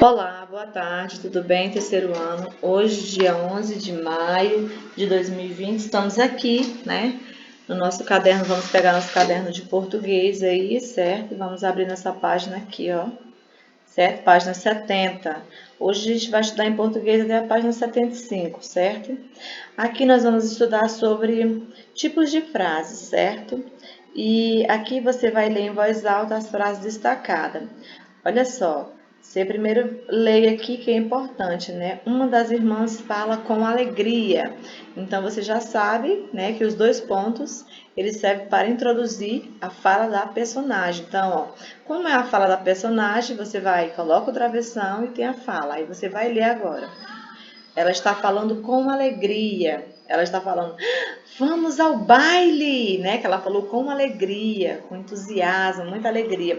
Olá, boa tarde, tudo bem? Terceiro ano. Hoje, dia 11 de maio de 2020, estamos aqui, né? No nosso caderno, vamos pegar nosso caderno de português aí, certo? Vamos abrir nessa página aqui, ó, certo? Página 70. Hoje a gente vai estudar em português até a página 75, certo? Aqui nós vamos estudar sobre tipos de frases, certo? E aqui você vai ler em voz alta as frases destacadas. Olha só, você primeiro leia aqui que é importante, né? Uma das irmãs fala com alegria. Então você já sabe, né, que os dois pontos eles servem para introduzir a fala da personagem. Então, ó, como é a fala da personagem, você vai, coloca o travessão e tem a fala. Aí você vai ler agora. Ela está falando com alegria. Ela está falando, vamos ao baile, né? Que ela falou com alegria, com entusiasmo, muita alegria.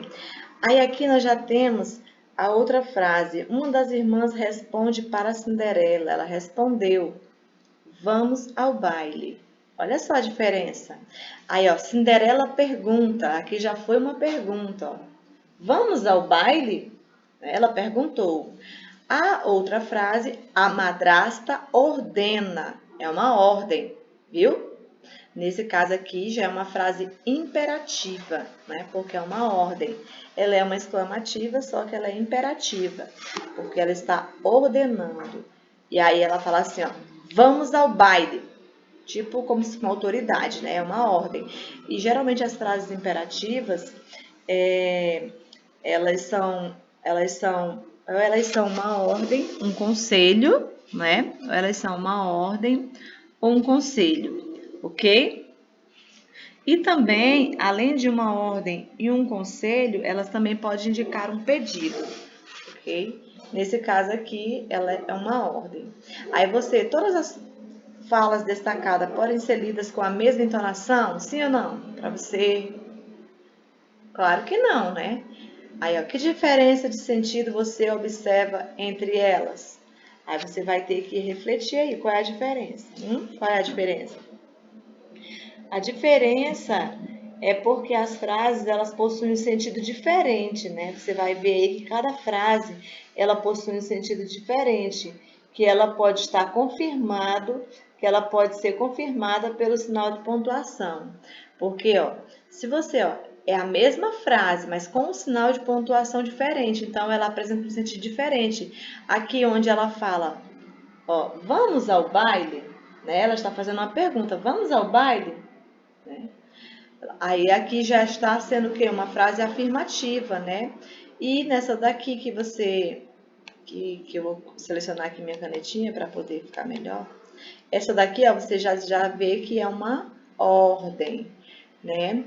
Aí aqui nós já temos a outra frase. Uma das irmãs responde para Cinderela. Ela respondeu, vamos ao baile. Olha só a diferença. Aí, ó, Cinderela pergunta. Aqui já foi uma pergunta, ó. Vamos ao baile? Ela perguntou. A outra frase, a madrasta ordena. É uma ordem, viu? Nesse caso aqui já é uma frase imperativa, né? Porque é uma ordem. Ela é uma exclamativa, só que ela é imperativa, porque ela está ordenando. E aí ela fala assim, ó, vamos ao baile. Tipo como se uma autoridade, né? É uma ordem. E geralmente as frases imperativas, elas são, elas são uma ordem, um conselho, né? Elas são uma ordem ou um conselho, ok? E também, além de uma ordem e um conselho, elas também podem indicar um pedido, ok? Nesse caso aqui, ela é uma ordem. Aí você, todas as falas destacadas podem ser lidas com a mesma entonação? Sim ou não? Para você, claro que não, né? Aí, ó, que diferença de sentido você observa entre elas? Aí você vai ter que refletir aí, qual é a diferença? Qual é a diferença? A diferença é porque as frases elas possuem um sentido diferente, né? Você vai ver aí que cada frase ela possui um sentido diferente, que ela pode estar confirmado, que ela pode ser confirmada pelo sinal de pontuação. Porque, ó, se você, ó, é a mesma frase, mas com um sinal de pontuação diferente, então ela apresenta um sentido diferente. Aqui onde ela fala, ó, vamos ao baile, né? Ela está fazendo uma pergunta, vamos ao baile? Né? Aí aqui já está sendo o quê? Uma frase afirmativa, né? E nessa daqui que você, que eu vou selecionar aqui minha canetinha para poder ficar melhor. Essa daqui, ó, você já vê que é uma ordem, né?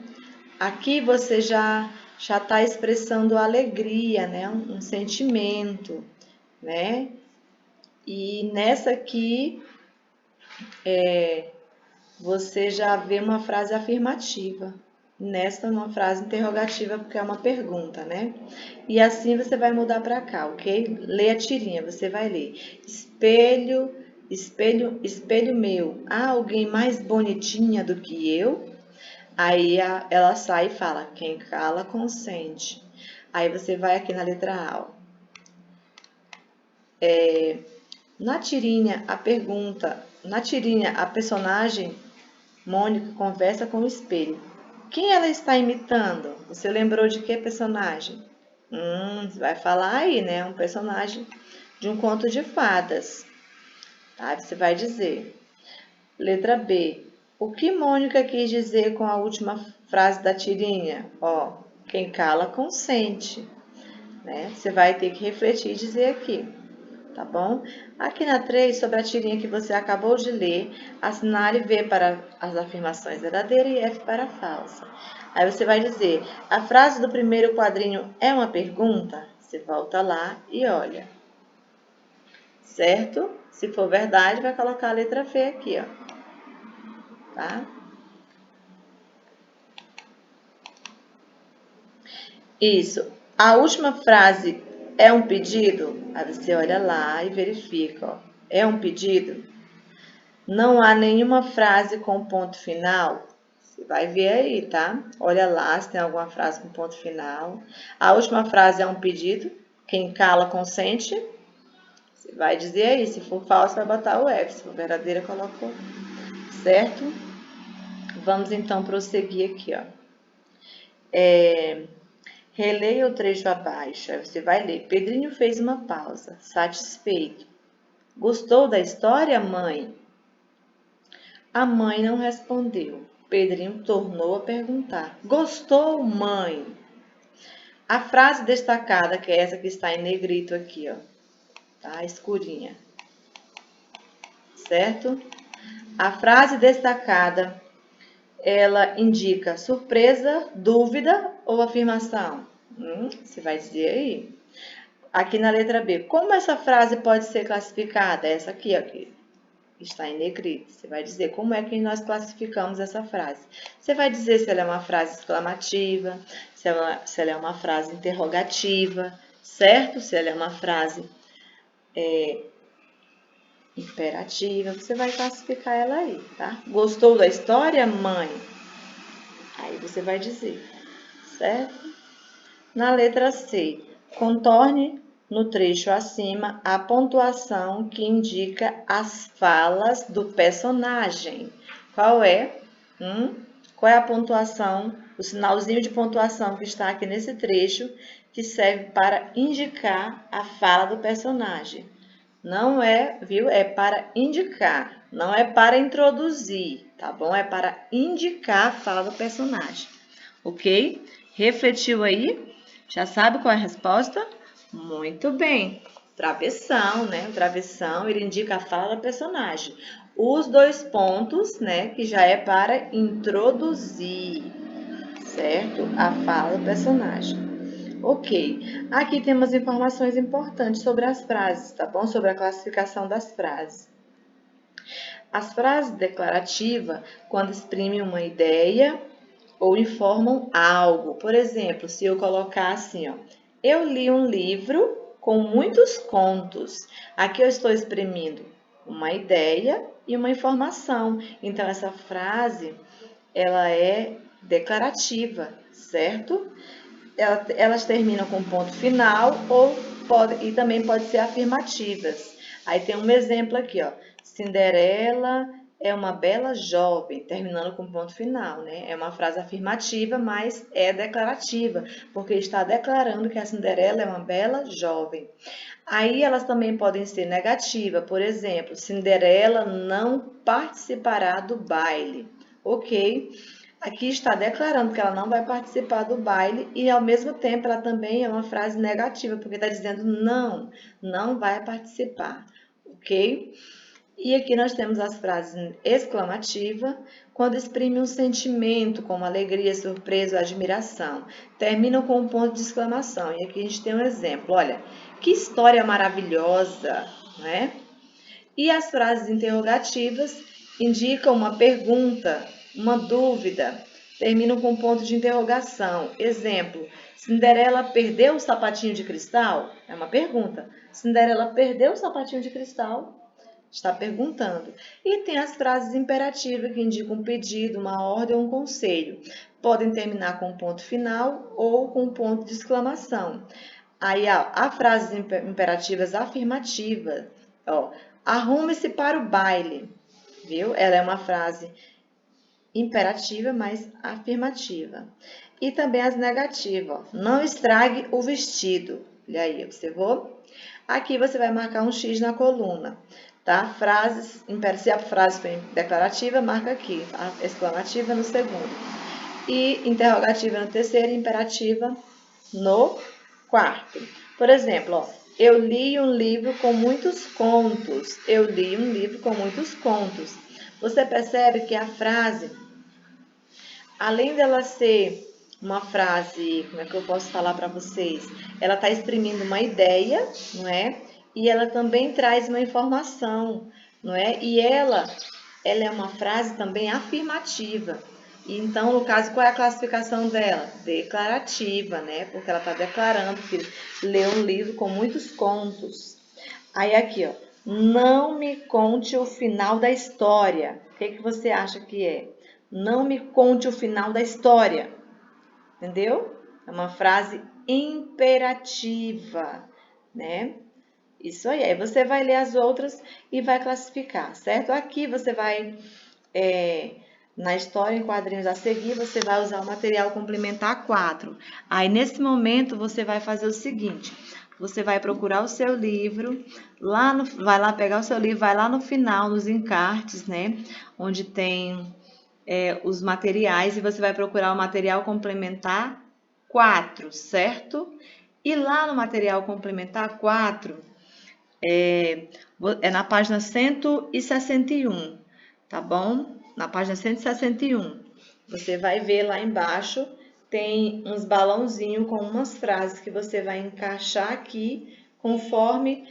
Aqui você já está expressando alegria, né? Um sentimento, né? E nessa aqui, você já vê uma frase afirmativa. Nesta, uma frase interrogativa, porque é uma pergunta, né? E assim você vai mudar para cá, ok? Lê a tirinha, você vai ler. Espelho, espelho, espelho meu, há alguém mais bonitinha do que eu? Aí ela sai e fala, quem cala consente. Aí você vai aqui na letra A, ó. Na tirinha, a pergunta, na tirinha, a personagem Mônica conversa com o espelho. Quem ela está imitando? Você lembrou de que personagem? Você vai falar aí, né? Um personagem de um conto de fadas. Tá? Você vai dizer. Letra B. O que Mônica quis dizer com a última frase da tirinha? Ó, quem cala consente. Né? Você vai ter que refletir e dizer aqui. Tá bom? Aqui na 3, sobre a tirinha que você acabou de ler, assinale V para as afirmações verdadeiras e F para falsa. Aí você vai dizer, a frase do primeiro quadrinho é uma pergunta? Você volta lá e olha. Certo? Se for verdade, vai colocar a letra V aqui, ó. Tá? Isso. A última frase é um pedido? Aí você olha lá e verifica, ó. É um pedido? Não há nenhuma frase com ponto final? Você vai ver aí, tá? Olha lá se tem alguma frase com ponto final. A última frase é um pedido? Quem cala consente. Você vai dizer aí, se for falso vai botar o F, se for verdadeira coloca o certo? Vamos então prosseguir aqui, ó. Releia o trecho abaixo, aí você vai ler. Pedrinho fez uma pausa, satisfeito. Gostou da história, mãe? A mãe não respondeu. Pedrinho tornou a perguntar. Gostou, mãe? A frase destacada, que é essa que está em negrito aqui, ó, tá? Escurinha, certo? A frase destacada, ela indica surpresa, dúvida ou afirmação? Você vai dizer aí. Aqui na letra B, como essa frase pode ser classificada? Essa aqui, ó, que está em negrito. Você vai dizer como é que nós classificamos essa frase. Você vai dizer se ela é uma frase exclamativa, se ela é uma frase interrogativa, certo? Se ela é uma frase imperativa. Você vai classificar ela aí, tá? Gostou da história, mãe? Aí você vai dizer, certo? Na letra C, contorne no trecho acima a pontuação que indica as falas do personagem. Qual é? Qual é a pontuação, o sinalzinho de pontuação que está aqui nesse trecho, que serve para indicar a fala do personagem? Não é, viu? É para indicar, não é para introduzir, tá bom? É para indicar a fala do personagem, ok? Refletiu aí? Já sabe qual é a resposta? Muito bem. Travessão, né? O travessão, ele indica a fala do personagem. Os dois pontos, né? Que já é para introduzir, certo? A fala do personagem. Ok. Aqui temos informações importantes sobre as frases, tá bom? Sobre a classificação das frases. As frases declarativas, quando exprimem uma ideia ou informam algo. Por exemplo, se eu colocar assim, ó, eu li um livro com muitos contos. Aqui eu estou exprimindo uma ideia e uma informação. Então, essa frase, ela é declarativa, certo? Elas terminam com ponto final e também pode ser afirmativas. Aí tem um exemplo aqui, ó. Cinderela é uma bela jovem, terminando com ponto final, né? É uma frase afirmativa, mas é declarativa, porque está declarando que a Cinderela é uma bela jovem. Aí elas também podem ser negativas, por exemplo, Cinderela não participará do baile, ok? Aqui está declarando que ela não vai participar do baile e, ao mesmo tempo, ela também é uma frase negativa, porque está dizendo não vai participar, ok? E aqui nós temos as frases exclamativas, quando exprime um sentimento, como alegria, surpresa ou admiração. Terminam com um ponto de exclamação. E aqui a gente tem um exemplo. Olha, que história maravilhosa, não é? E as frases interrogativas indicam uma pergunta, uma dúvida. Terminam com um ponto de interrogação. Exemplo, Cinderela perdeu o sapatinho de cristal? É uma pergunta. Cinderela perdeu o sapatinho de cristal? Está perguntando. E tem as frases imperativas que indicam um pedido, uma ordem ou um conselho. Podem terminar com um ponto final ou com um ponto de exclamação. Aí há frases imperativas afirmativas. Ó, arrume-se para o baile. Viu? Ela é uma frase imperativa, mas afirmativa. E também as negativas. Ó, não estrague o vestido. Olha aí, observou? Aqui você vai marcar um X na coluna. Tá? Se a frase for declarativa, marca aqui, tá? Exclamativa no segundo. E interrogativa no terceiro, imperativa no quarto. Por exemplo, ó, eu li um livro com muitos contos. Eu li um livro com muitos contos. Você percebe que a frase, além dela ser uma frase, como é que eu posso falar para vocês? Ela está exprimindo uma ideia, não é? E ela também traz uma informação, não é? E ela é uma frase também afirmativa. E então, no caso, qual é a classificação dela? Declarativa, né? Porque ela está declarando que leu um livro com muitos contos. Aí aqui, ó, não me conte o final da história. O que você acha que é? Não me conte o final da história. Entendeu? É uma frase imperativa. né? Isso aí. Aí você vai ler as outras e vai classificar, certo? Aqui você vai, na história em quadrinhos a seguir, você vai usar o material complementar 4. Aí, nesse momento, você vai fazer o seguinte. Você vai procurar o seu livro, vai lá pegar o seu livro, vai lá no final, nos encartes, né? Onde tem os materiais, e você vai procurar o material complementar 4, certo? E lá no material complementar 4, é na página 161, tá bom? Na página 161. Você vai ver lá embaixo, tem uns balãozinhos com umas frases que você vai encaixar aqui, conforme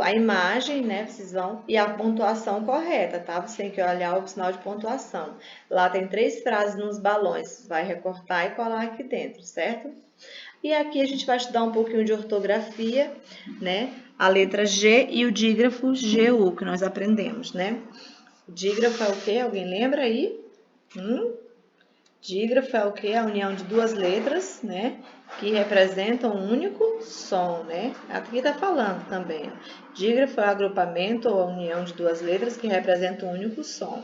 a imagem, né? Vocês vão, e a pontuação correta, tá? Você tem que olhar o sinal de pontuação. Lá tem 3 frases nos balões, vai recortar e colar aqui dentro, certo? E aqui a gente vai estudar um pouquinho de ortografia, né? A letra G e o dígrafo GU que nós aprendemos, né? O dígrafo é o quê? Alguém lembra aí? Dígrafo é o quê? A união de duas letras, né? Que representam um único som, né? Aqui tá falando também. Dígrafo é o agrupamento ou a união de duas letras que representam um único som.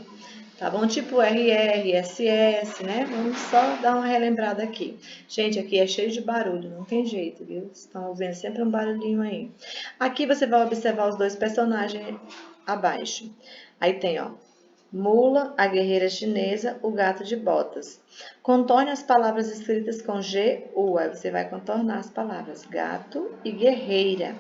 Tá bom? Tipo RR, SS, né? Vamos só dar uma relembrada aqui. Gente, aqui é cheio de barulho, não tem jeito, viu? Vocês estão ouvindo sempre um barulhinho aí. Aqui você vai observar os dois personagens abaixo. Aí tem, ó, Mula, a guerreira chinesa, o gato de botas. Contorne as palavras escritas com G, U. Aí você vai contornar as palavras gato e guerreira.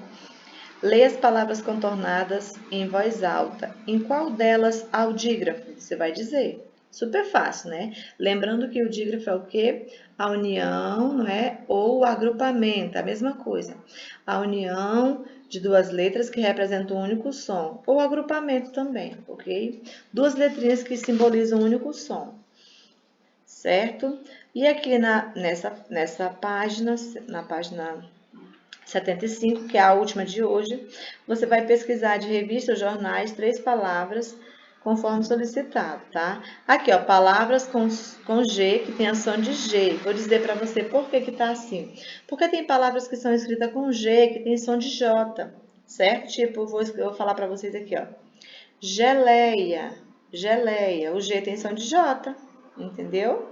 Leia as palavras contornadas em voz alta. Em qual delas há o dígrafo? Você vai dizer. Super fácil, né? Lembrando que o dígrafo é o quê? A união, não é? Ou o agrupamento, a mesma coisa. A união de duas letras que representam um único som. Ou agrupamento também, ok? Duas letrinhas que simbolizam um único som. Certo? E aqui nessa página, na página 75, que é a última de hoje, você vai pesquisar de revistas, jornais, 3 palavras, conforme solicitado, tá? Aqui, ó, palavras com G, que tem a som de G. Vou dizer para você por que tá assim. Porque tem palavras que são escritas com G, que tem som de J, certo? Tipo, eu vou falar para vocês aqui, ó. Geleia, geleia. O G tem som de J, entendeu?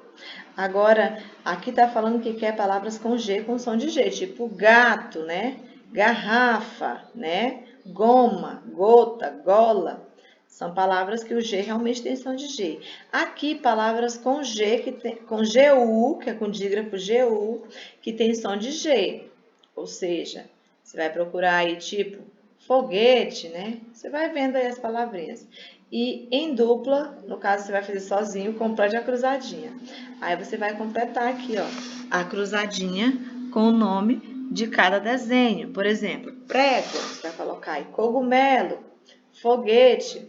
Agora, aqui tá falando que quer palavras com G, com som de G, tipo gato, né? Garrafa, né? Goma, gota, gola. São palavras que o G realmente tem som de G. Aqui, palavras com G, com GU, que é com dígrafo GU, que tem som de G. Ou seja, você vai procurar aí, tipo, foguete, né? Você vai vendo aí as palavrinhas. E em dupla, no caso você vai fazer sozinho, complete a cruzadinha. Aí você vai completar aqui, ó, a cruzadinha com o nome de cada desenho. Por exemplo, prego, você vai colocar aí cogumelo, foguete,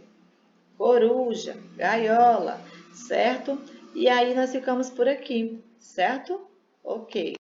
coruja, gaiola, certo? E aí nós ficamos por aqui, certo? Ok.